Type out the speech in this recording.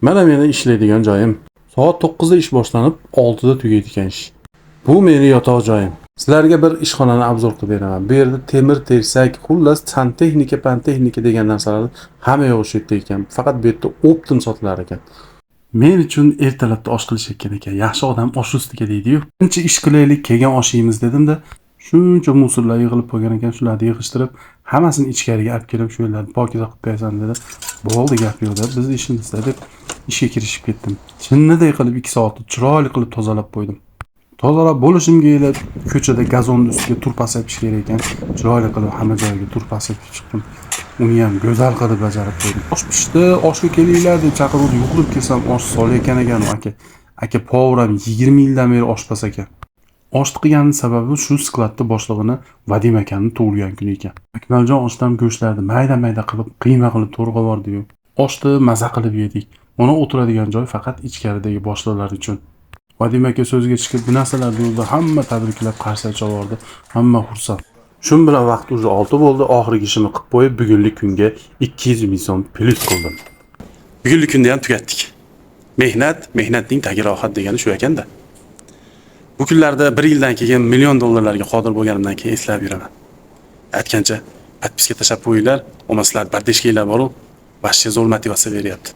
Mana meni ishlaydigan joyim. Soat 9 da ish boshlanib, 6 da tugaydigan ish. Bu meni yotoq joyim. Sizlarga bir ishxonani obzor qilib beraman. Bu yerda temir, tersak, xullas santexnika, pantexnika degan narsalar hamma yo'q shu yerda ekan. Faqat bu yerda optim sotilar ekan. Men uchun ertalabda osh qilishayotgan ekan. Yaxshi odam osh ustiga deydi-yu. Birinchi ish qilaylik, kelgan oshimiz dedim-da, shuncha musorlar yig'ilib qolgan ekan, shularni yig'ishtirib, hammasini ichkariga olib kelib shu yerlarni pokiza qilib qo'yasan dedi. Bo'ldi gap yo'qda, biz ishimizda deb ishga kirishib ketdim. Chinniday qilib 2 soatda chiroyli qilib tozalab qo'ydim. Tozalab bo'lishimga ela ko'chada gazonni ustiga turpa sepish kerak ekan. Chiroyli qilib hamma joyiga turpa sepib chiqdim. Uni ham go'zal qilib bajarib qo'ydim. Osh pishdi, oshga kelinglar deb chaqiruvdi. Yugurib kelsam osh solayotgan ekan u aka. Aka povram 20 yildan beri oshpaz ekan. Oshni qilganim sababi shu skladda boshlig'ini Vadim akamning tug'ilgan kuni ekan. Akmaljon oshdan go'shtlarni mayda-mayda qilib, qiyma qilib to'g'rab yubordi-yu. Oshni maza qilib yedik. Mana o'tiradigan joy faqat ichkaridagi boshliqlar uchun. Vadim aka so'zga chiqib, bu narsalarni yo'lda hamma tabriklab qarshi chavordi. Hamma xursand. Shun bilan vaqt уже 6 bo'ldi. Oxirgi ishimni qilib qo'yib, bugunlik kunga 200 ming so'm plyus qildim. Bugunlik kunni ham tugatdik. Mehnatning tagi rohat degani shu ekanda. Bu kunlarda 1 yildan keyin million dollarlarga qodir bo'lganimdan keyin eslab yuraman. Aytgancha, podpiska tashlab qo'yinglar, o'masizlar bardeshkanglar bor-ku, vashcha zo'r motivatsiya beryapti.